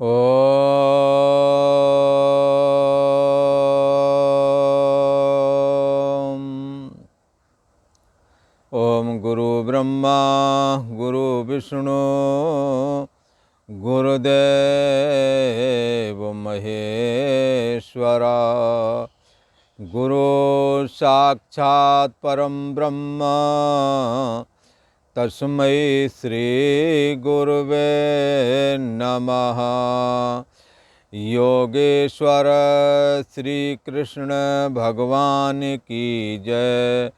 ओम ओम गुरु ब्रह्मा गुरु विष्णु गुरुदेव महेश्वरा गुरु साक्षात् परम ब्रह्म तस्मै श्री गुरुवे नमः। योगेश्वर श्री कृष्ण भगवान की जय।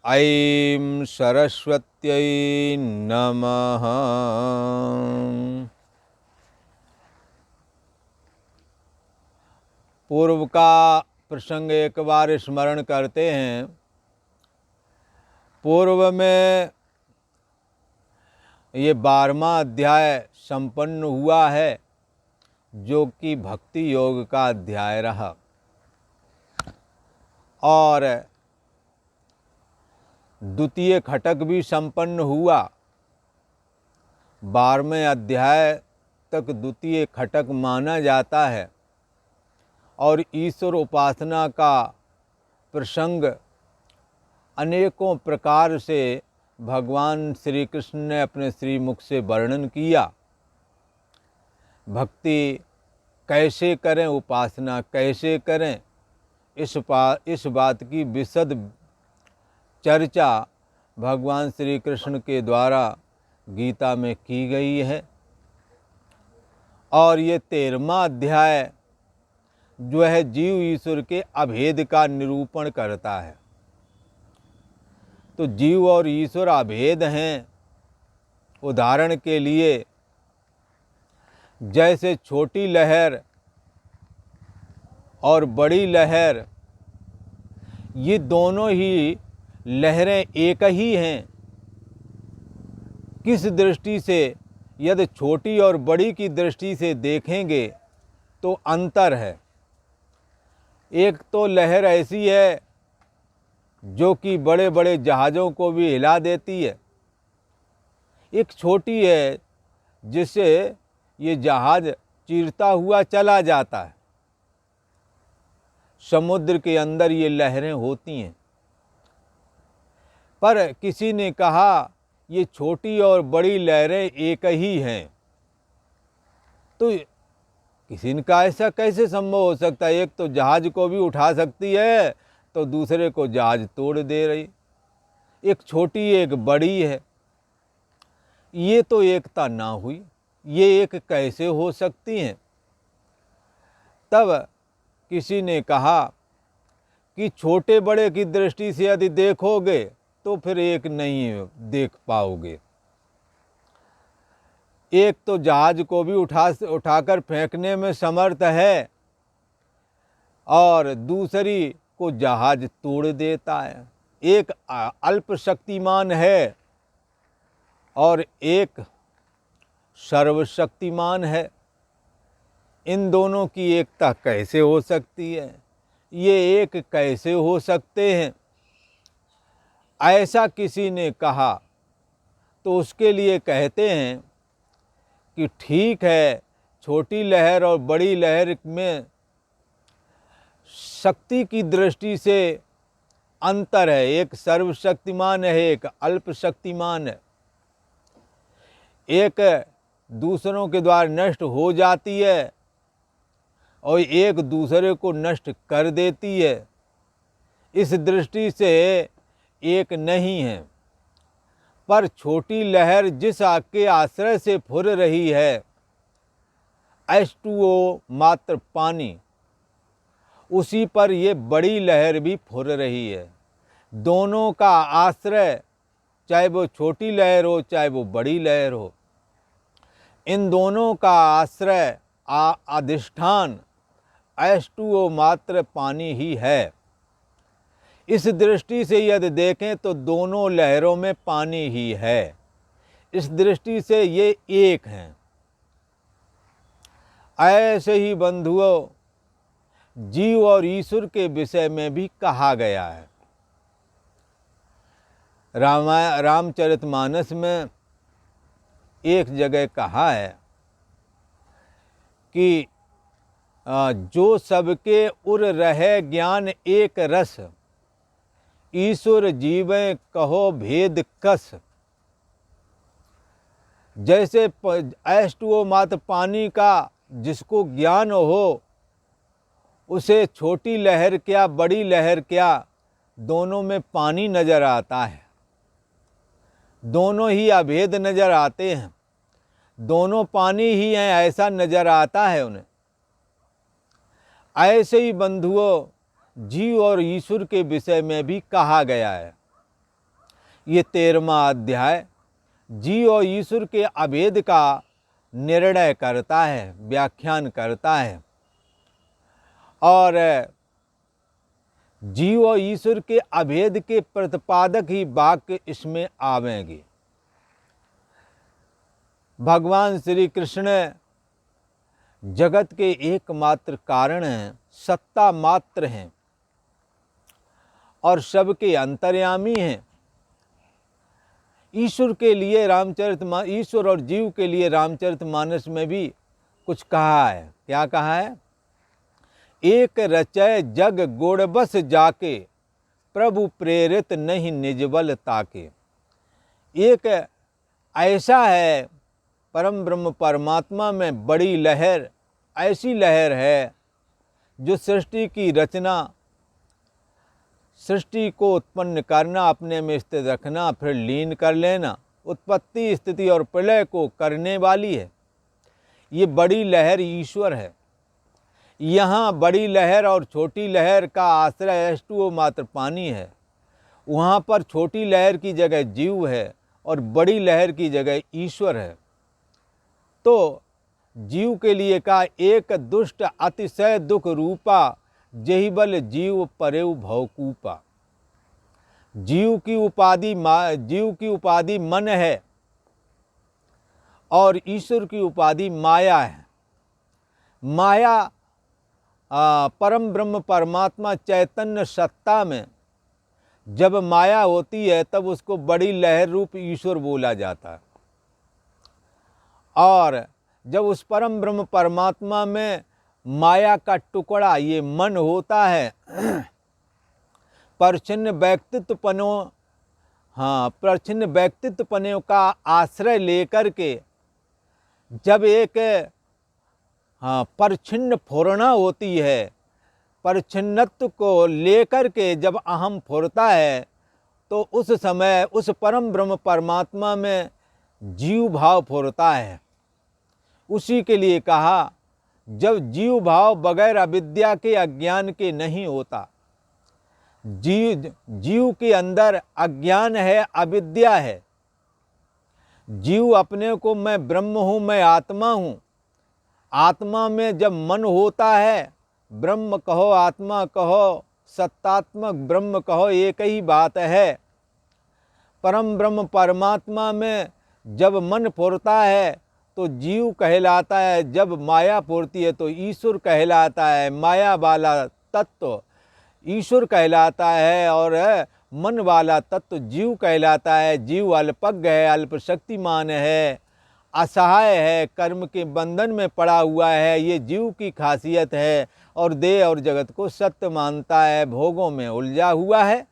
ऐं सरस्वत्यै नमः। पूर्व का प्रसंग एक बार स्मरण करते हैं। पूर्व में ये 12वां अध्याय संपन्न हुआ है, जो कि भक्ति योग का अध्याय रहा, और द्वितीय खटक भी संपन्न हुआ। 12वें अध्याय तक द्वितीय खटक माना जाता है, और ईश्वर उपासना का प्रसंग अनेकों प्रकार से भगवान श्री कृष्ण ने अपने श्रीमुख से वर्णन किया। भक्ति कैसे करें, उपासना कैसे करें, इस बात की विशद चर्चा भगवान श्री कृष्ण के द्वारा गीता में की गई है। और ये 13वां अध्याय जो है जीव ईश्वर के अभेद का निरूपण करता है। तो जीव और ईश्वर अभेद हैं। उदाहरण के लिए जैसे छोटी लहर और बड़ी लहर, ये दोनों ही लहरें एक ही हैं। किस दृष्टि से, यदि छोटी और बड़ी की दृष्टि से देखेंगे तो अंतर है। एक तो लहर ऐसी है जो कि बड़े बड़े जहाज़ों को भी हिला देती है। एक छोटी है जिससे ये जहाज़ चीरता हुआ चला जाता है। समुद्र के अंदर ये लहरें होती हैं। पर किसी ने कहा ये छोटी और बड़ी लहरें एक ही हैं। तो किसी ने कहा ऐसा कैसे संभव हो सकता है? एक तो जहाज़ को भी उठा सकती है तो दूसरे को जहाज़ तोड़ दे रही। एक छोटी एक बड़ी है, ये तो एकता ना हुई। ये एक कैसे हो सकती हैं? तब किसी ने कहा कि छोटे बड़े की दृष्टि से यदि देखोगे तो फिर एक नहीं देख पाओगे। एक तो जहाज को भी उठाकर फेंकने में समर्थ है, और दूसरी को जहाज तोड़ देता है। एक अल्प शक्तिमान है और एक सर्वशक्तिमान है। इन दोनों की एकता कैसे हो सकती है? ये एक कैसे हो सकते हैं? ऐसा किसी ने कहा तो उसके लिए कहते हैं कि ठीक है, छोटी लहर और बड़ी लहर में शक्ति की दृष्टि से अंतर है। एक सर्वशक्तिमान है, एक अल्प शक्तिमान है। एक दूसरों के द्वारा नष्ट हो जाती है और एक दूसरे को नष्ट कर देती है। इस दृष्टि से एक नहीं है। पर छोटी लहर जिस आग के आश्रय से फुर रही है, H2O मात्र पानी, उसी पर ये बड़ी लहर भी फुर रही है। दोनों का आश्रय, चाहे वो छोटी लहर हो चाहे वो बड़ी लहर हो, इन दोनों का आश्रय अधिष्ठान H2O मात्र पानी ही है। इस दृष्टि से यदि देखें तो दोनों लहरों में पानी ही है। इस दृष्टि से ये एक हैं। ऐसे ही बंधुओं, जीव और ईश्वर के विषय में भी कहा गया है। रामचरितमानस में एक जगह कहा है कि जो सबके उर रहे ज्ञान एक रस, ईश्वर जीवें कहो भेद कस। जैसे H2O मात्र पानी का जिसको ज्ञान हो, उसे छोटी लहर क्या बड़ी लहर क्या, दोनों में पानी नज़र आता है, दोनों ही अभेद नज़र आते हैं, दोनों पानी ही हैं ऐसा नज़र आता है उन्हें। ऐसे ही बंधुओं, जीव और ईश्वर के विषय में भी कहा गया है। ये 13वां अध्याय जीव और ईश्वर के अभेद का निर्णय करता है, व्याख्यान करता है, और जीव और ईश्वर के अभेद के प्रतिपादक ही वाक्य इसमें आवेंगे। भगवान श्री कृष्ण जगत के एकमात्र कारण हैं, सत्ता मात्र हैं और सबके अंतर्यामी हैं। ईश्वर के लिए ईश्वर और जीव के लिए रामचरितमानस में भी कुछ कहा है। क्या कहा है? एक रचय जग गुण बस जाके, प्रभु प्रेरित नहीं निजबल ताके। एक ऐसा है परम ब्रह्म परमात्मा में बड़ी लहर, ऐसी लहर है जो सृष्टि की रचना, सृष्टि को उत्पन्न करना, अपने में स्थित रखना, फिर लीन कर लेना, उत्पत्ति स्थिति और प्रलय को करने वाली है। ये बड़ी लहर ईश्वर है। यहाँ बड़ी लहर और छोटी लहर का आश्रय H2O मात्र पानी है। वहाँ पर छोटी लहर की जगह जीव है और बड़ी लहर की जगह ईश्वर है। तो जीव के लिए का एक दुष्ट अतिशय दुख रूपा, जही बल जीव परेव भवकूपा। जीव की उपाधि मन है और ईश्वर की उपाधि माया है। माया परम ब्रह्म परमात्मा चैतन्य सत्ता में जब माया होती है तब उसको बड़ी लहर रूप ईश्वर बोला जाता है, और जब उस परम ब्रह्म परमात्मा में माया का टुकड़ा ये मन होता है, परछिन्न व्यक्तित्वपनों का आश्रय लेकर के जब एक परछिन्न फुरना होती है, परछिन्नत्व को लेकर के जब अहम फुरता है, तो उस समय उस परम ब्रह्म परमात्मा में जीव भाव फुरता है। उसी के लिए कहा, जब जीव भाव बगैर अविद्या के अज्ञान के नहीं होता। जीव के अंदर अज्ञान है, अविद्या है। जीव अपने को मैं ब्रह्म हूँ, मैं आत्मा हूँ। आत्मा में जब मन होता है, ब्रह्म कहो आत्मा कहो सत्तात्मक ब्रह्म कहो, एक ही बात है। परम ब्रह्म परमात्मा में जब मन फुरता है तो जीव कहलाता है, जब माया फुरती है तो ईश्वर कहलाता है। माया वाला तत्व ईश्वर कहलाता है और मन वाला तत्व जीव कहलाता है। जीव अल्पज्ञ है, अल्प शक्तिमान है, असहाय है, कर्म के बंधन में पड़ा हुआ है। ये जीव की खासियत है और देह और जगत को सत्य मानता है, भोगों में उलझा हुआ है।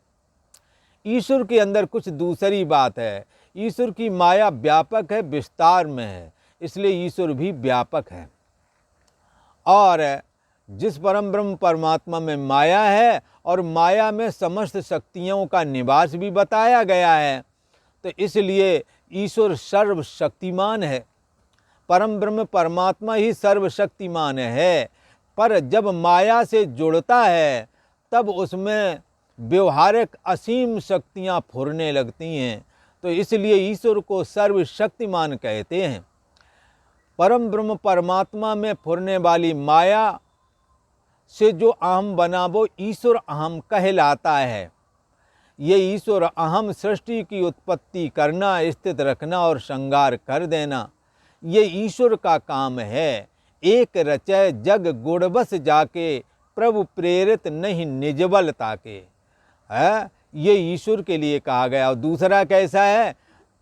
ईश्वर के अंदर कुछ दूसरी बात है। ईश्वर की माया व्यापक है, विस्तार में है, इसलिए ईश्वर भी व्यापक है। और जिस परम ब्रह्म परमात्मा में माया है और माया में समस्त शक्तियों का निवास भी बताया गया है, तो इसलिए ईश्वर सर्वशक्तिमान है। परम ब्रह्म परमात्मा ही सर्वशक्तिमान है। पर जब माया से जुड़ता है तब उसमें व्यवहारिक असीम शक्तियाँ फुरने लगती हैं, तो इसलिए ईश्वर को सर्वशक्तिमान कहते हैं। परम ब्रह्म परमात्मा में फुरने वाली माया से जो अहम बना वो ईश्वर अहम कहलाता है। ये ईश्वर अहम सृष्टि की उत्पत्ति करना, स्थित रखना और श्रृंगार कर देना, ये ईश्वर का काम है। एक रचय जग गुण बस जाके, प्रभु प्रेरित नहीं निजबल ताके। है ये ईश्वर के लिए कहा गया। और दूसरा कैसा है?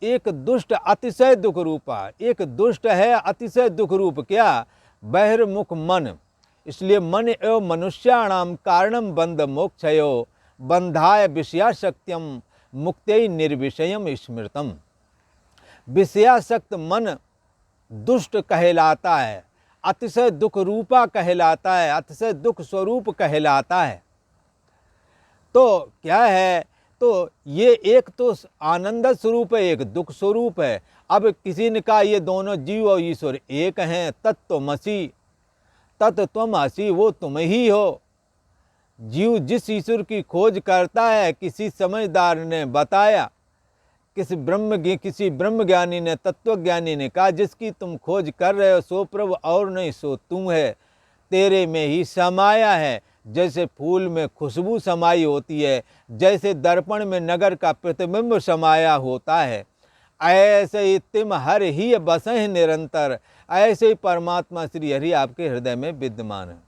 एक दुष्ट अतिशय दुख रूपा। एक दुष्ट है अतिशय दुख रूप। क्या? बहिर्मुख मन, इसलिए मन एवं मनुष्याणाम कारणम बंध मोक्षयो बंधाय विषयाशक्त्यम मुक्त्यै निर्विषयम स्मृतम। विषयाशक्त मन दुष्ट कहलाता है, अतिशय दुख रूपा कहलाता है, अतिशय दुख स्वरूप कहलाता है। तो क्या है, तो ये एक तो आनंद स्वरूप है, एक दुख स्वरूप है। अब किसी ने कहा ये दोनों जीव और ईश्वर एक हैं, तत्त्वमसि, तत्त्वमसि वो तुम ही हो। जीव जिस ईश्वर की खोज करता है, किसी समझदार ने बताया, किसी ब्रह्मज्ञानी ने, तत्वज्ञानी ने कहा जिसकी तुम खोज कर रहे हो सो प्रभु और नहीं सो तू है, तेरे में ही समाया है। जैसे फूल में खुशबू समाई होती है, जैसे दर्पण में नगर का प्रतिबिंब समाया होता है, ऐसे ही तिम हर ही बसें निरंतर, ऐसे ही परमात्मा श्री हरि आपके हृदय में विद्यमान है।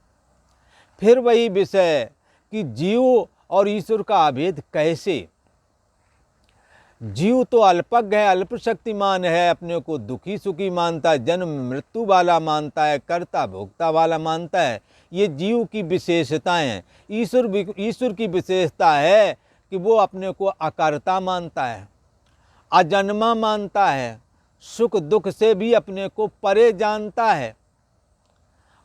फिर वही विषय कि जीव और ईश्वर का अभेद कैसे। जीव तो अल्पज्ञ है, अल्प शक्तिमान है, अपने को दुखी सुखी मानता है, जन्म मृत्यु वाला मानता है, कर्ता भोक्ता वाला मानता है। ये जीव की विशेषताएं हैं। ईश्वर की विशेषता है कि वो अपने को अकर्ता मानता है, अजन्मा मानता है, सुख दुख से भी अपने को परे जानता है,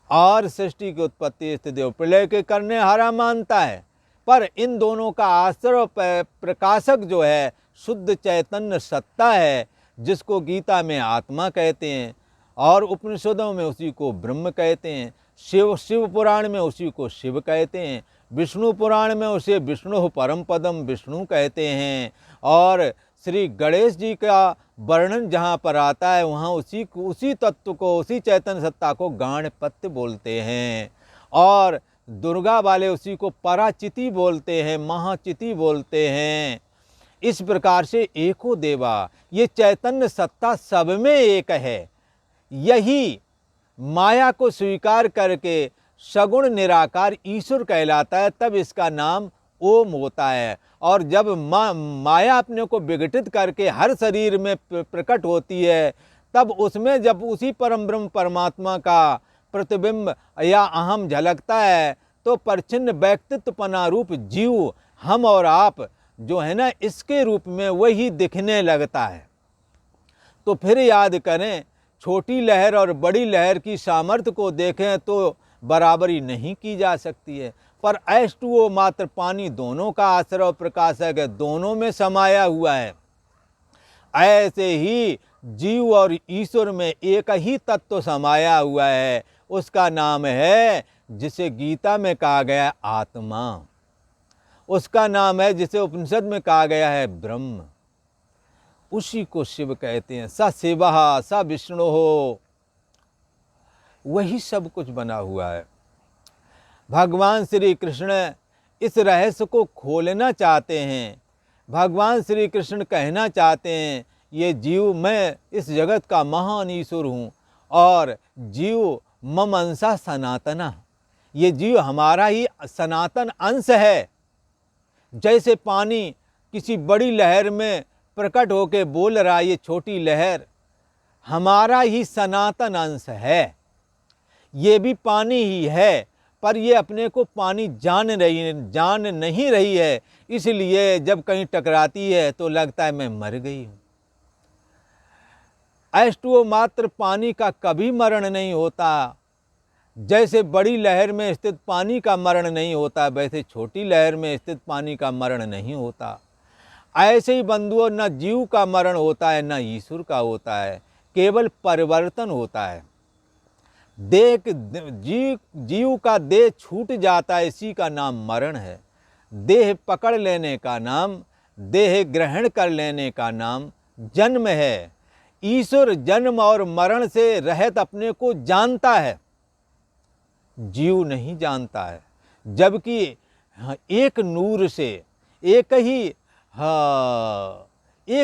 और सृष्टि की उत्पत्ति स्थिति और प्रलय के करने हारा मानता है। पर इन दोनों का आश्रय प्रकाशक जो है शुद्ध चैतन्य सत्ता है, जिसको गीता में आत्मा कहते हैं और उपनिषदों में उसी को ब्रह्म कहते हैं, शिव पुराण में उसी को शिव कहते हैं, विष्णु पुराण में उसे विष्णु परम पदम विष्णु कहते हैं, और श्री गणेश जी का वर्णन जहाँ पर आता है वहाँ उसी तत्व को, उसी चैतन्य सत्ता को गाणपत्य बोलते हैं, और दुर्गा वाले उसी को पराचिति बोलते हैं, महाचिति बोलते हैं। इस प्रकार से एको देवा, ये चैतन्य सत्ता सब में एक है। यही माया को स्वीकार करके सगुण निराकार ईश्वर कहलाता है, तब इसका नाम ओम होता है। और जब माया अपने को विघटित करके हर शरीर में प्रकट होती है, तब उसमें जब उसी परम ब्रह्म परमात्मा का प्रतिबिंब या अहम झलकता है, तो परिच्छिन्न व्यक्तित्वपना रूप जीव, हम और आप जो है ना, इसके रूप में वही दिखने लगता है। तो फिर याद करें, छोटी लहर और बड़ी लहर की सामर्थ्य को देखें तो बराबरी नहीं की जा सकती है, पर H2O मात्र पानी दोनों का आश्रय और प्रकाशक है, दोनों में समाया हुआ है। ऐसे ही जीव और ईश्वर में एक ही तत्व समाया हुआ है, उसका नाम है, जिसे गीता में कहा गया है आत्मा, उसका नाम है जिसे उपनिषद में कहा गया है ब्रह्म। उसी को शिव कहते हैं। स शिवः स विष्णु हो, वही सब कुछ बना हुआ है। भगवान श्री कृष्ण इस रहस्य को खोलना चाहते हैं। भगवान श्री कृष्ण कहना चाहते हैं, ये जीव, मैं इस जगत का महान ईश्वर हूँ, और जीव मम अंशः सनातना, ये जीव हमारा ही सनातन अंश है। जैसे पानी किसी बड़ी लहर में प्रकट होकर बोल रहा है, ये छोटी लहर हमारा ही सनातन अंश है। ये भी पानी ही है, पर ये अपने को पानी जान नहीं रही है, इसलिए जब कहीं टकराती है तो लगता है मैं मर गई हूँ। H2O मात्र पानी का कभी मरण नहीं होता। जैसे बड़ी लहर में स्थित पानी का मरण नहीं होता, वैसे छोटी लहर में स्थित पानी का मरण नहीं होता। ऐसे ही बंधुओं, न जीव का मरण होता है, न ईश्वर का होता है, केवल परिवर्तन होता है। जीव का देह छूट जाता है, इसी का नाम मरण है। देह पकड़ लेने का नाम, देह ग्रहण कर लेने का नाम जन्म है। ईश्वर जन्म और मरण से रहित अपने को जानता है, जीव नहीं जानता है। जबकि एक नूर से, एक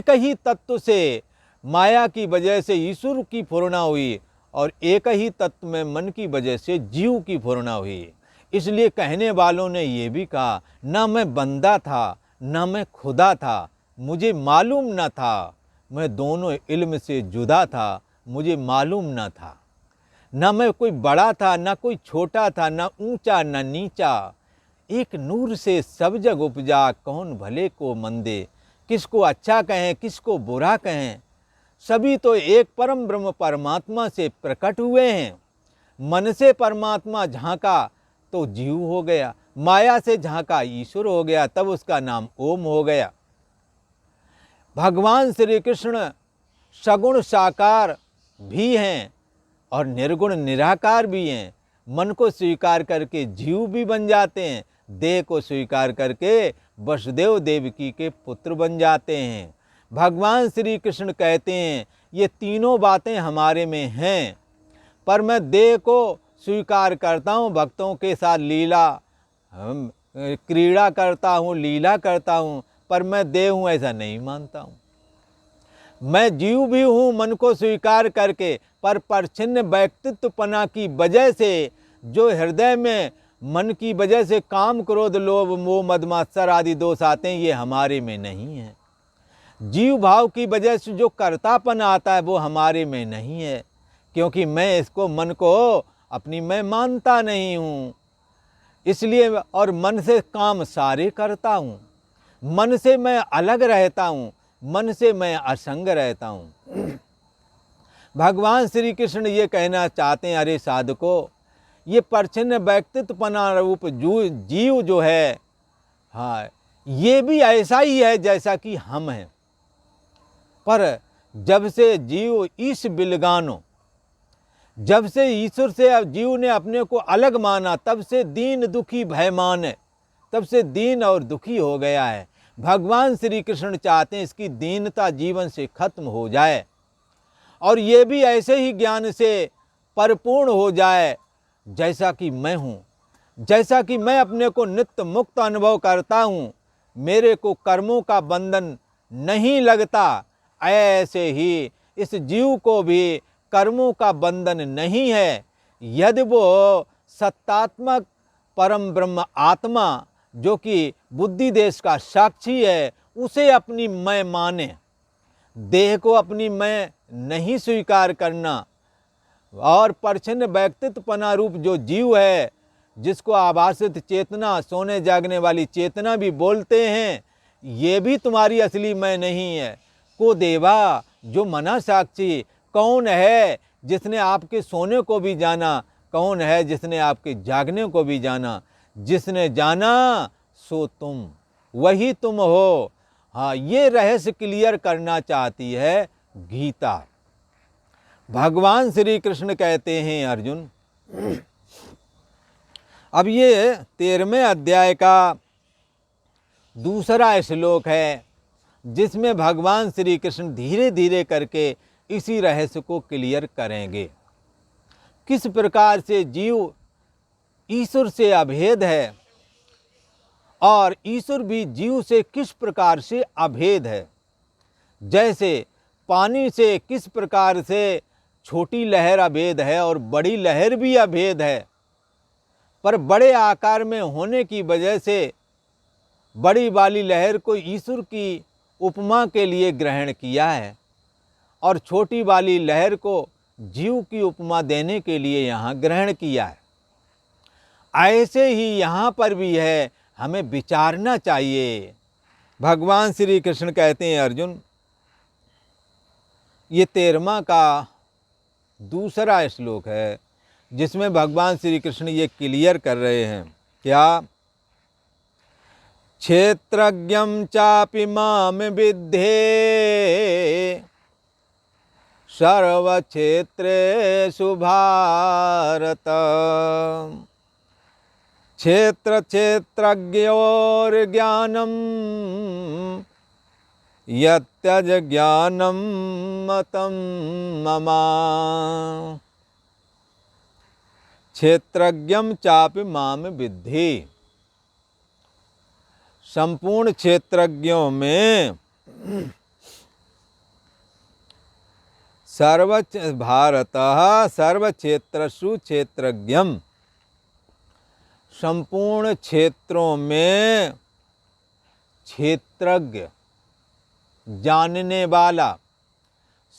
ही तत्व से माया की वजह से ईश्वर की फुरना हुई, और एक ही तत्व में मन की वजह से जीव की फुरना हुई। इसलिए कहने वालों ने ये भी कहा, ना मैं बंदा था ना मैं खुदा था, मुझे मालूम न था, मैं दोनों इल्म से जुदा था, मुझे मालूम न था। न मैं कोई बड़ा था, न कोई छोटा था, न ऊंचा न नीचा। एक नूर से सब जग उपजा, कौन भले को मंदे। किसको अच्छा कहें, किसको बुरा कहें, सभी तो एक परम ब्रह्म परमात्मा से प्रकट हुए हैं। मन से परमात्मा झांका तो जीव हो गया, माया से झांका ईश्वर हो गया, तब उसका नाम ओम हो गया। भगवान श्री कृष्ण सगुण साकार भी हैं और निर्गुण निराकार भी हैं। मन को स्वीकार करके जीव भी बन जाते हैं, देह को स्वीकार करके वसुदेव देवकी के पुत्र बन जाते हैं। भगवान श्री कृष्ण कहते हैं ये तीनों बातें हमारे में हैं, पर मैं देह को स्वीकार करता हूँ, भक्तों के साथ लीला क्रीड़ा करता हूँ, लीला करता हूँ, पर मैं देह हूँ ऐसा नहीं मानता हूँ। मैं जीव भी हूँ मन को स्वीकार करके, पर परिच्छिन्न व्यक्तित्वपना की वजह से जो हृदय में मन की वजह से काम क्रोध लोभ मोह मद मात्सर आदि दोष आते हैं, ये हमारे में नहीं है। जीव भाव की वजह से जो कर्तापन आता है वो हमारे में नहीं है, क्योंकि मैं इसको मन को अपनी मैं मानता नहीं हूँ, इसलिए और मन से काम सारे करता हूँ। मन से मैं अलग रहता हूँ, मन से मैं असंग रहता हूँ। भगवान श्री कृष्ण ये कहना चाहते हैं, अरे साधको, ये परिच्छिन्न व्यक्तित्वपना रूप जीव जो है, हाँ, ये भी ऐसा ही है जैसा कि हम हैं। पर जब से जीव ईश बिलगानो, जब से ईश्वर से जीव ने अपने को अलग माना, तब से दीन दुखी भयमान है, तब से दीन और दुखी हो गया है। भगवान श्री कृष्ण चाहते हैं इसकी दीनता जीवन से खत्म हो जाए और ये भी ऐसे ही ज्ञान से परिपूर्ण हो जाए जैसा कि मैं हूँ, जैसा कि मैं अपने को नित्य मुक्त अनुभव करता हूँ, मेरे को कर्मों का बंधन नहीं लगता, ऐसे ही इस जीव को भी कर्मों का बंधन नहीं है। यदि वो सत्तात्मक परम ब्रह्म आत्मा जो कि बुद्धि देश का साक्षी है, उसे अपनी मैं माने, देह को अपनी मैं नहीं स्वीकार करना, और परिच्छिन्न व्यक्तित्वपना रूप जो जीव है, जिसको आभासित चेतना, सोने जागने वाली चेतना भी बोलते हैं, ये भी तुम्हारी असली मैं नहीं है। को देवा, जो मना साक्षी, कौन है जिसने आपके सोने को भी जाना, कौन है जिसने आपके जागने को भी जाना। जिसने जाना सो तुम, वही तुम हो। हाँ, ये रहस्य क्लियर करना चाहती है गीता। भगवान श्री कृष्ण कहते हैं, अर्जुन, अब ये 13वें अध्याय का दूसरा श्लोक है, जिसमें भगवान श्री कृष्ण धीरे धीरे करके इसी रहस्य को क्लियर करेंगे। किस प्रकार से जीव ईश्वर से अभेद है और ईश्वर भी जीव से किस प्रकार से अभेद है। जैसे पानी से किस प्रकार से छोटी लहर अभेद है और बड़ी लहर भी अभेद है, पर बड़े आकार में होने की वजह से बड़ी वाली लहर को ईश्वर की उपमा के लिए ग्रहण किया है और छोटी वाली लहर को जीव की उपमा देने के लिए यहाँ ग्रहण किया है। ऐसे ही यहाँ पर भी है, हमें विचारना चाहिए। भगवान श्री कृष्ण कहते हैं, अर्जुन, ये 13वां का दूसरा श्लोक है, जिसमें भगवान श्री कृष्ण ये क्लियर कर रहे हैं, क्या? क्षेत्रज्ञं चापि मां विद्धे सर्वक्षेत्रेषु भारत। क्षेत्रज्ञोर्ज्ञानं यत्यज ज्ञानं मतं मम। क्षेत्रज्ञं चापि मां विद्धि, संपूर्ण क्षेत्रज्ञों में भारतः सर्वक्षेत्रसु क्षेत्रज्ञं, संपूर्ण क्षेत्रों में क्षेत्रज्ञ, जानने वाला।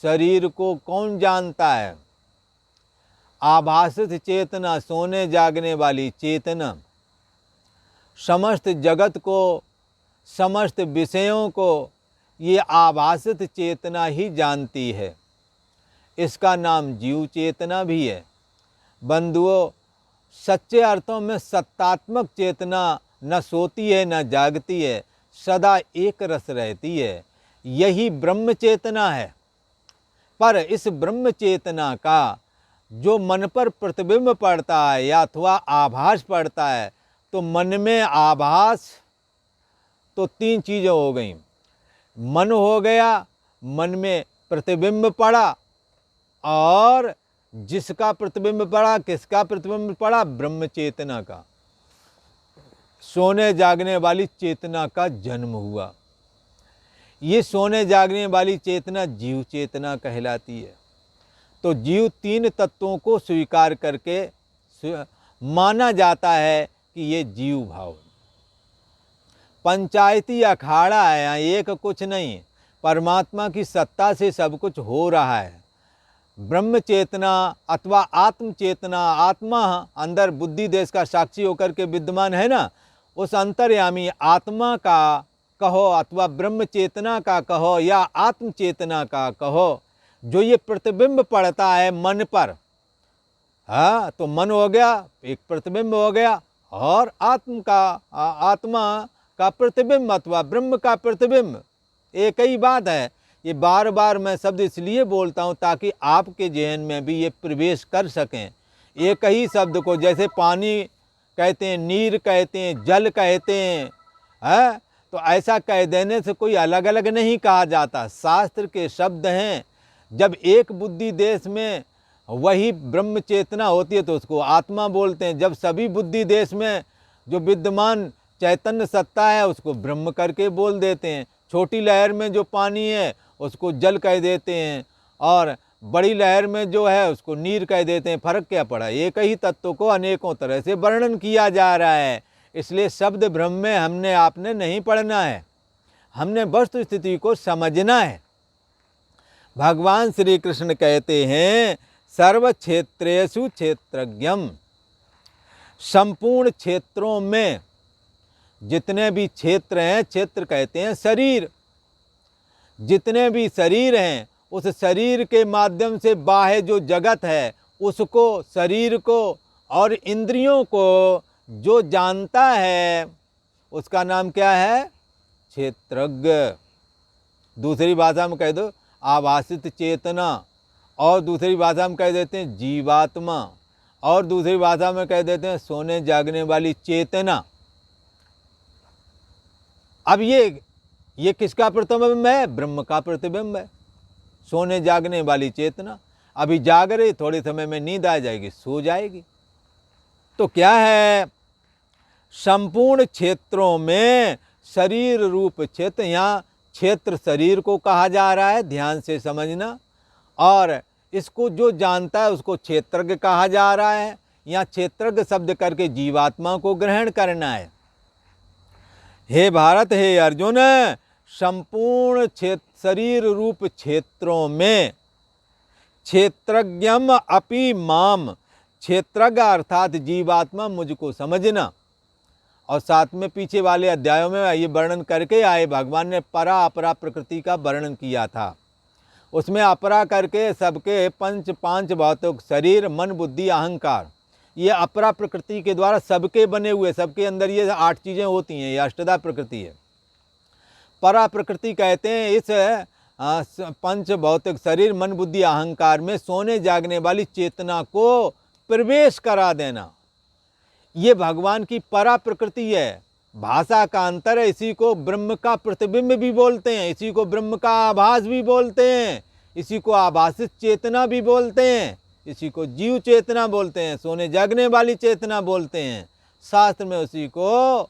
शरीर को कौन जानता है? आभासित चेतना, सोने जागने वाली चेतना, समस्त जगत को, समस्त विषयों को ये आभासित चेतना ही जानती है। इसका नाम जीव चेतना भी है। बंधुओं, सच्चे अर्थों में सत्तात्मक चेतना न सोती है न जागती है, सदा एक रस रहती है। यही ब्रह्म चेतना है। पर इस ब्रह्म चेतना का जो मन पर प्रतिबिंब पड़ता है या अथवा आभास पड़ता है, तो मन में आभास तो तीन चीज़ें हो गई। मन हो गया, मन में प्रतिबिंब पड़ा, और जिसका प्रतिबिंब पड़ा, किसका प्रतिबिंब पड़ा? ब्रह्म चेतना का, सोने जागने वाली चेतना का जन्म हुआ। ये सोने जागने वाली चेतना जीव चेतना कहलाती है। तो जीव तीन तत्वों को स्वीकार करके माना जाता है कि ये जीव भाव। पंचायती अखाड़ा है, यहाँ एक कुछ नहीं, परमात्मा की सत्ता से सब कुछ हो रहा है। ब्रह्म चेतना अथवा आत्म चेतना, आत्मा अंदर बुद्धि देश का साक्षी होकर के विद्यमान है ना, उस अंतर्यामी आत्मा का कहो अथवा ब्रह्म चेतना का कहो या आत्म चेतना का कहो, जो ये प्रतिबिंब पड़ता है मन पर, हाँ, तो मन हो गया, एक प्रतिबिंब हो गया, और आत्मा का प्रतिबिंब अथवा ब्रह्म का प्रतिबिंब एक ही बात है। ये बार बार मैं शब्द इसलिए बोलता हूँ ताकि आपके जहन में भी ये प्रवेश कर सकें। एक ही शब्द को, जैसे पानी कहते हैं, नीर कहते हैं, जल कहते हैं, तो ऐसा कह देने से कोई अलग अलग नहीं कहा जाता। शास्त्र के शब्द हैं। जब एक बुद्धि देश में वही ब्रह्म चेतना होती है तो उसको आत्मा बोलते हैं। जब सभी बुद्धि देश में जो विद्यमान चैतन्य सत्ता है उसको ब्रह्म करके बोल देते हैं। छोटी लहर में जो पानी है उसको जल कह देते हैं, और बड़ी लहर में जो है उसको नीर कह देते हैं। फर्क क्या पड़ा? एक ही तत्व को अनेकों तरह से वर्णन किया जा रहा है। इसलिए शब्द भ्रम में हमने आपने नहीं पढ़ना है, हमने वस्तु स्थिति को समझना है। भगवान श्री कृष्ण कहते हैं, सर्व क्षेत्रेषु क्षेत्रज्ञम। संपूर्ण क्षेत्रों में जितने भी क्षेत्र हैं, क्षेत्र कहते हैं शरीर, जितने भी शरीर हैं उस शरीर के माध्यम से बाह्य जो जगत है उसको, शरीर को और इंद्रियों को जो जानता है उसका नाम क्या है? क्षेत्रज्ञ। दूसरी भाषा में कह दो आभासित चेतना, और दूसरी भाषा में कह देते हैं जीवात्मा, और दूसरी भाषा में कह देते हैं सोने जागने वाली चेतना। अब ये किसका प्रतिबिंब है? ब्रह्म का प्रतिबिंब है, सोने जागने वाली चेतना। अभी जाग रही, थोड़े समय में नींद आ जाएगी, सो जाएगी। तो क्या है? संपूर्ण क्षेत्रों में शरीर रूप क्षेत्र, यहाँ क्षेत्र शरीर को कहा जा रहा है, ध्यान से समझना। और इसको जो जानता है उसको क्षेत्रज्ञ कहा जा रहा है। यहाँ क्षेत्रज्ञ शब्द करके जीवात्मा को ग्रहण करना है। हे भारत, हे अर्जुन, संपूर्ण शरीर रूप क्षेत्रों में क्षेत्रज्ञम अपि माम, क्षेत्रज्ञ अर्थात जीवात्मा मुझको समझना। और साथ में पीछे वाले अध्यायों में ये वर्णन करके आए, भगवान ने परा अपरा प्रकृति का वर्णन किया था। उसमें अपरा करके सबके पांच भौतिक शरीर, मन, बुद्धि, अहंकार, ये अपरा प्रकृति के द्वारा सबके बने हुए, सबके अंदर ये 8 चीज़ें होती हैं, ये अष्टधा प्रकृति है। परा प्रकृति कहते हैं इस पंच भौतिक शरीर, मन, बुद्धि, अहंकार में सोने जागने वाली चेतना को प्रवेश करा देना। ये भगवान की परा प्रकृति है। भाषा का अंतर है, इसी को ब्रह्म का प्रतिबिंब भी बोलते हैं, इसी को ब्रह्म का आभास भी बोलते हैं, इसी को आभासित चेतना भी बोलते हैं, इसी को जीव चेतना बोलते हैं, सोने जागने वाली चेतना बोलते हैं। शास्त्र में उसी को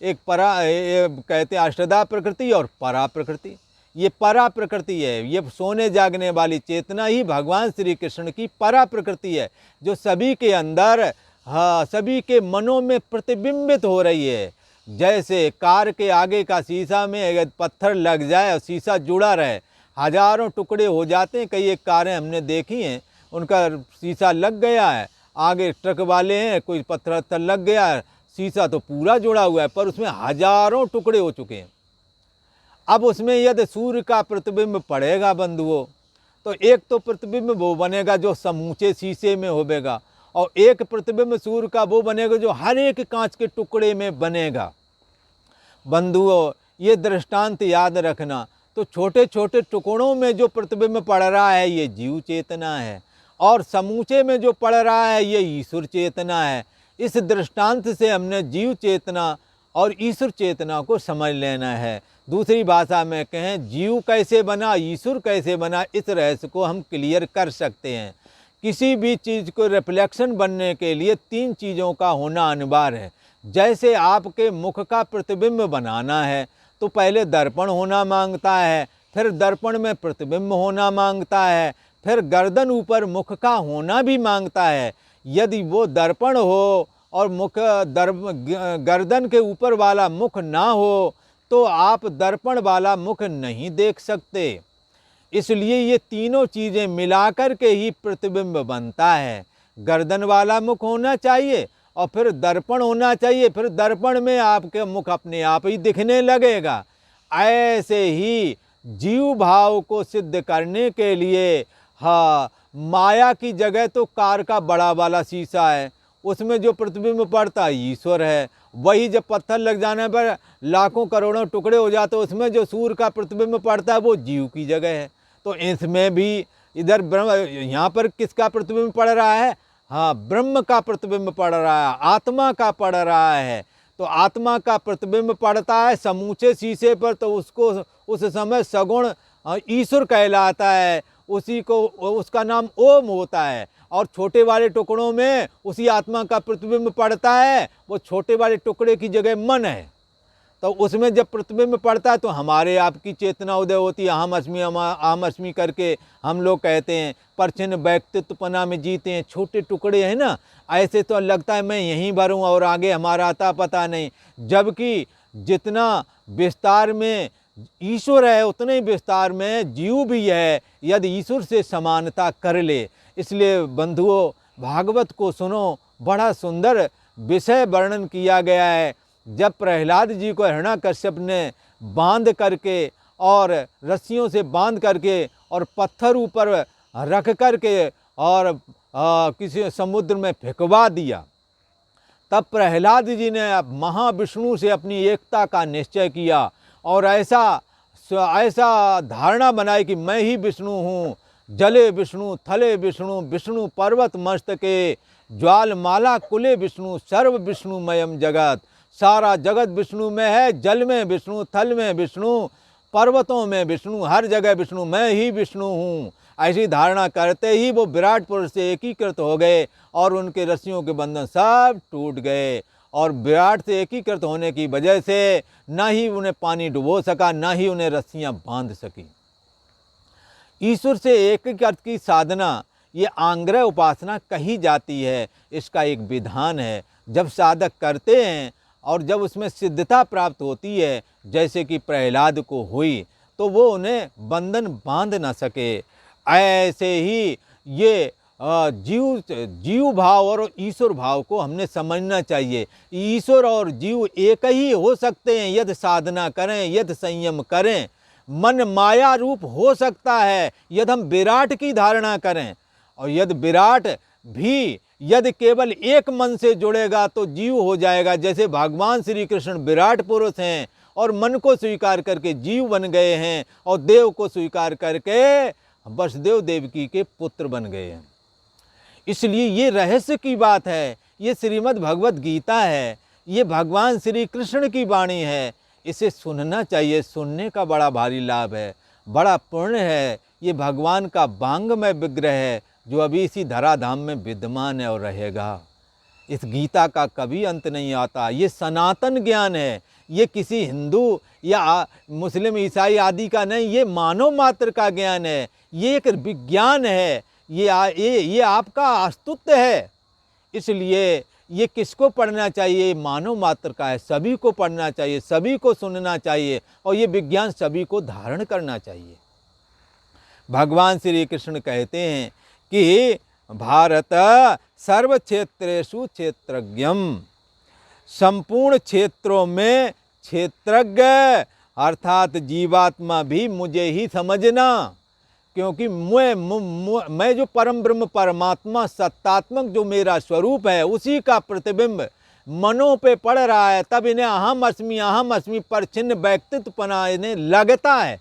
एक कहते हैं अष्टधा प्रकृति और परा प्रकृति। ये परा प्रकृति है, ये सोने जागने वाली चेतना ही भगवान श्री कृष्ण की परा प्रकृति है, जो सभी के अंदर, सभी के मनों में प्रतिबिंबित हो रही है। जैसे कार के आगे का शीशा में अगर पत्थर लग जाए और शीशा जुड़ा रहे, हजारों टुकड़े हो जाते हैं। कई एक कारें हमने देखी हैं, उनका शीशा लग गया है, आगे ट्रक वाले हैं, कोई पत्थर वत्थर लग गया है, शीशा तो पूरा जुड़ा हुआ है पर उसमें हजारों टुकड़े हो चुके हैं। अब उसमें यदि सूर्य का प्रतिबिंब पड़ेगा बंधुओं, तो एक तो प्रतिबिंब वो बनेगा जो समूचे शीशे में होवेगा, और एक प्रतिबिंब सूर्य का वो बनेगा जो हर एक कांच के टुकड़े में बनेगा। बंधुओं, ये दृष्टांत याद रखना। तो छोटे छोटे टुकड़ों में जो प्रतिबिंब पड़ रहा है ये जीव चेतना है, और समूचे में जो पड़ रहा है ये ईश्वर चेतना है। इस दृष्टांत से हमने जीव चेतना और ईश्वर चेतना को समझ लेना है। दूसरी भाषा में कहें, जीव कैसे बना, ईश्वर कैसे बना, इस रहस्य को हम क्लियर कर सकते हैं। किसी भी चीज़ को रिफ्लेक्शन बनने के लिए 3 चीज़ों का होना अनिवार्य है। जैसे आपके मुख का प्रतिबिंब बनाना है तो पहले दर्पण होना मांगता है, फिर दर्पण में प्रतिबिंब होना मांगता है, फिर गर्दन ऊपर मुख का होना भी मांगता है। यदि वो दर्पण हो और गर्दन के ऊपर वाला मुख ना हो तो आप दर्पण वाला मुख नहीं देख सकते। इसलिए ये तीनों चीज़ें मिलाकर के ही प्रतिबिंब बनता है। गर्दन वाला मुख होना चाहिए और फिर दर्पण होना चाहिए, फिर दर्पण में आपके मुख अपने आप ही दिखने लगेगा। ऐसे ही जीव भाव को सिद्ध करने के लिए माया की जगह तो कार का बड़ा वाला शीशा है, उसमें जो प्रतिबिंब पड़ता है ईश्वर है। वही जब पत्थर लग जाने पर लाखों करोड़ों टुकड़े हो जाते, उसमें जो सूर्य का प्रतिबिंब पड़ता है वो जीव की जगह है। तो इसमें भी इधर ब्रह्म, यहाँ पर किसका प्रतिबिंब पड़ रहा है? ब्रह्म का प्रतिबिंब पड़ रहा है, आत्मा का पड़ रहा है। तो आत्मा का प्रतिबिंब पड़ता है समूचे शीशे पर, तो उसको उस समय सगुण ईश्वर कहलाता है, उसी को, उसका नाम ओम होता है। और छोटे वाले टुकड़ों में उसी आत्मा का प्रतिबिंब पड़ता है, वो छोटे वाले टुकड़े की जगह मन है। तो उसमें जब प्रतिबिंब पड़ता है तो हमारे आपकी चेतना उदय होती है। अहम अस्मि करके हम लोग कहते हैं, परछिन्न व्यक्तित्वपना में जीते हैं। छोटे टुकड़े हैं ना, ऐसे तो लगता है मैं यहीं भरूँ और आगे हमारा आता पता नहीं। जबकि जितना विस्तार में ईश्वर है उतने ही विस्तार में जीव भी है, यदि ईश्वर से समानता कर ले। इसलिए बंधुओं, भागवत को सुनो, बड़ा सुंदर विषय वर्णन किया गया है। जब प्रहलाद जी को हिरण्याकश्यप ने बांध करके और रस्सियों से बांध करके और पत्थर ऊपर रख करके और किसी समुद्र में फेंकवा दिया, तब प्रहलाद जी ने महाविष्णु से अपनी एकता का निश्चय किया और ऐसा धारणा बनाई कि मैं ही विष्णु हूँ। जले विष्णु, थले विष्णु, विष्णु पर्वत मस्तके, ज्वालमाला कुले विष्णु, सर्व विष्णुमयम जगत। सारा जगत विष्णु में है, जल में विष्णु, थल में विष्णु, पर्वतों में विष्णु, हर जगह विष्णु, मैं ही विष्णु हूँ। ऐसी धारणा करते ही वो विराट पुरुष से एकीकृत हो गए और उनके रस्सियों के बंधन सब टूट गए। और विराट से एकीकृत होने की वजह से न ही उन्हें पानी डुबो सका, न ही उन्हें रस्सियाँ बांध सकी। ईश्वर से एकीकृत की साधना, ये आंग्रह उपासना कही जाती है। इसका एक विधान है। जब साधक करते हैं और जब उसमें सिद्धता प्राप्त होती है, जैसे कि प्रहलाद को हुई, तो वो उन्हें बंधन बांध न सके। ऐसे ही ये जीव भाव और ईश्वर भाव को हमने समझना चाहिए। ईश्वर और जीव एक ही हो सकते हैं यदि साधना करें, यदि संयम करें। मन माया रूप हो सकता है यदि हम विराट की धारणा करें, और यदि विराट भी यदि केवल एक मन से जुड़ेगा तो जीव हो जाएगा। जैसे भगवान श्री कृष्ण विराट पुरुष हैं और मन को स्वीकार करके जीव बन गए हैं, और देव को स्वीकार करके वसुदेव देवकी के पुत्र बन गए हैं। इसलिए ये रहस्य की बात है, ये श्रीमद् भगवत गीता है, ये भगवान श्री कृष्ण की वाणी है। इसे सुनना चाहिए। सुनने का बड़ा भारी लाभ है, बड़ा पुण्य है। ये भगवान का वांगमय विग्रह है जो अभी इसी धराधाम में विद्यमान है और रहेगा। इस गीता का कभी अंत नहीं आता। ये सनातन ज्ञान है, ये किसी हिंदू या मुस्लिम ईसाई आदि का नहीं, ये मानव मात्र का ज्ञान है। ये एक विज्ञान है, ये आपका अस्तित्व है। इसलिए ये किसको पढ़ना चाहिए? मानव मात्र का है, सभी को पढ़ना चाहिए, सभी को सुनना चाहिए, और ये विज्ञान सभी को धारण करना चाहिए। भगवान श्री कृष्ण कहते हैं कि भारत सर्व क्षेत्रेषु क्षेत्रज्ञम, संपूर्ण क्षेत्रों में क्षेत्रज्ञ अर्थात जीवात्मा भी मुझे ही समझना, क्योंकि मैं जो परम ब्रह्म परमात्मा सत्तात्मक जो मेरा स्वरूप है उसी का प्रतिबिंब मनों पे पड़ रहा है, तब इन्हें अहम अस्मि परछिन्न व्यक्तित्व बनाने लगता है।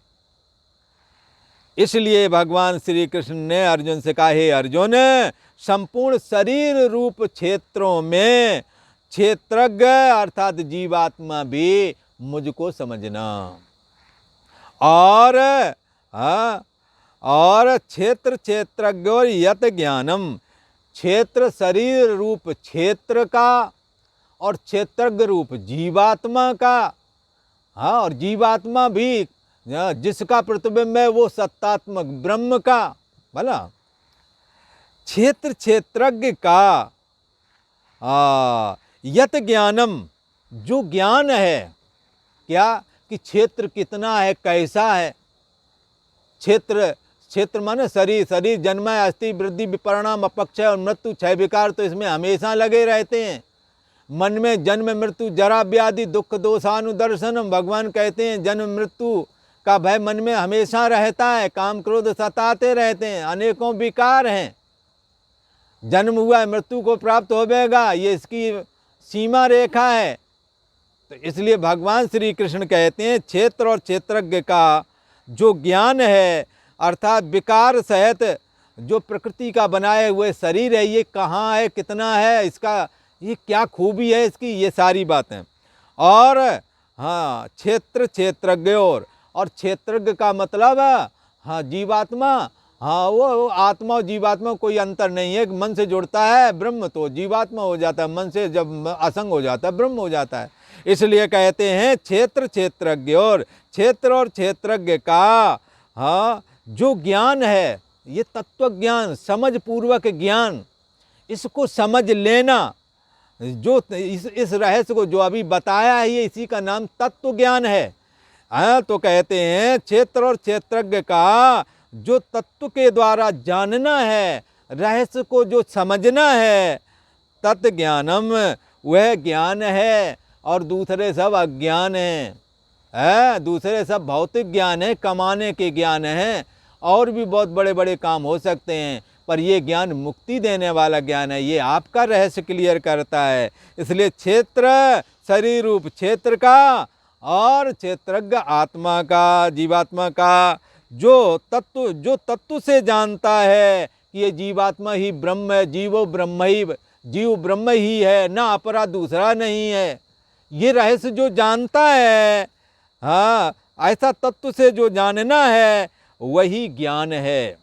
इसलिए भगवान श्री कृष्ण ने अर्जुन से कहा, हे अर्जुन, संपूर्ण शरीर रूप क्षेत्रों में क्षेत्रज्ञ अर्थात जीवात्मा भी मुझको समझना, और क्षेत्र क्षेत्रज्ञ और यत ज्ञानम, क्षेत्र शरीर रूप क्षेत्र का और क्षेत्रज्ञ रूप जीवात्मा का, और जीवात्मा भी जिसका प्रतिबिंब है वो सत्तात्मक ब्रह्म का, भला क्षेत्र क्षेत्रज्ञ का यत ज्ञानम, जो ज्ञान है, क्या कि क्षेत्र कितना है, कैसा है। क्षेत्र माने शरीर, शरीर जन्म अस्थि वृद्धि विपरिणाम अपक्षय और मृत्यु क्षय विकार तो इसमें हमेशा लगे रहते हैं। मन में जन्म मृत्यु जरा व्याधि दुख दोषानुदर्शनम, भगवान कहते हैं जन्म मृत्यु का भय मन में हमेशा रहता है, काम क्रोध सताते रहते हैं, अनेकों विकार हैं। जन्म हुआ है, मृत्यु को प्राप्त होवेगा, ये इसकी सीमा रेखा है। तो इसलिए भगवान श्री कृष्ण कहते हैं क्षेत्र और क्षेत्रज्ञ का जो ज्ञान है, अर्थात विकार सहित जो प्रकृति का बनाए हुए शरीर है, ये कहाँ है, कितना है, इसका ये क्या खूबी है इसकी, ये सारी बातें। और हाँ, क्षेत्र क्षेत्रज्ञ और क्षेत्रज्ञ का मतलब हाँ जीवात्मा, हाँ वो आत्मा और जीवात्मा कोई अंतर नहीं है। मन से जुड़ता है ब्रह्म तो जीवात्मा हो जाता है, मन से जब असंग हो जाता है ब्रह्म हो जाता है। इसलिए कहते हैं क्षेत्र क्षेत्रज्ञ और क्षेत्रज्ञ का हाँ जो ज्ञान है, ये तत्व ज्ञान, समझ पूर्वक ज्ञान, इसको समझ लेना, जो इस रहस्य को जो अभी बताया है ये इसी का नाम तत्व ज्ञान है। तो कहते हैं क्षेत्र और क्षेत्रज्ञ का जो तत्व के द्वारा जानना है, रहस्य को जो समझना है, तत् ज्ञानम, वह ज्ञान है। और दूसरे सब अज्ञान हैं, दूसरे सब भौतिक ज्ञान है, कमाने के ज्ञान हैं, और भी बहुत बड़े बड़े काम हो सकते हैं, पर ये ज्ञान मुक्ति देने वाला ज्ञान है, ये आपका रहस्य क्लियर करता है। इसलिए क्षेत्र शरीर रूप क्षेत्र का और क्षेत्रज्ञ आत्मा का, जीवात्मा का जो तत्व से जानता है कि ये जीवात्मा ही ब्रह्म है, जीव ब्रह्म ही है, ना अपरा दूसरा नहीं है, ये रहस्य जो जानता है, हाँ ऐसा तत्व से जो जानना है वही ज्ञान है।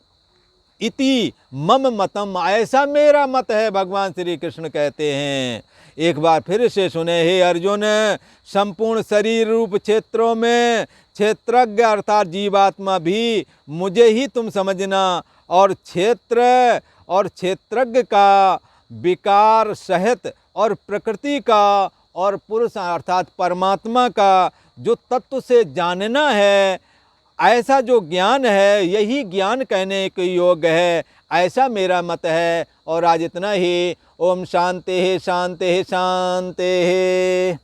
इति मम मतम, ऐसा मेरा मत है, भगवान श्री कृष्ण कहते हैं। एक बार फिर से सुने, हे अर्जुन, संपूर्ण शरीर रूप क्षेत्रों में क्षेत्रज्ञ अर्थात जीवात्मा भी मुझे ही तुम समझना, और क्षेत्र और क्षेत्रज्ञ का विकार सहित और प्रकृति का और पुरुष अर्थात परमात्मा का जो तत्व से जानना है, ऐसा जो ज्ञान है यही ज्ञान कहने के योग्य है, ऐसा मेरा मत है। और आज इतना ही। ओम शांति शांति शांति।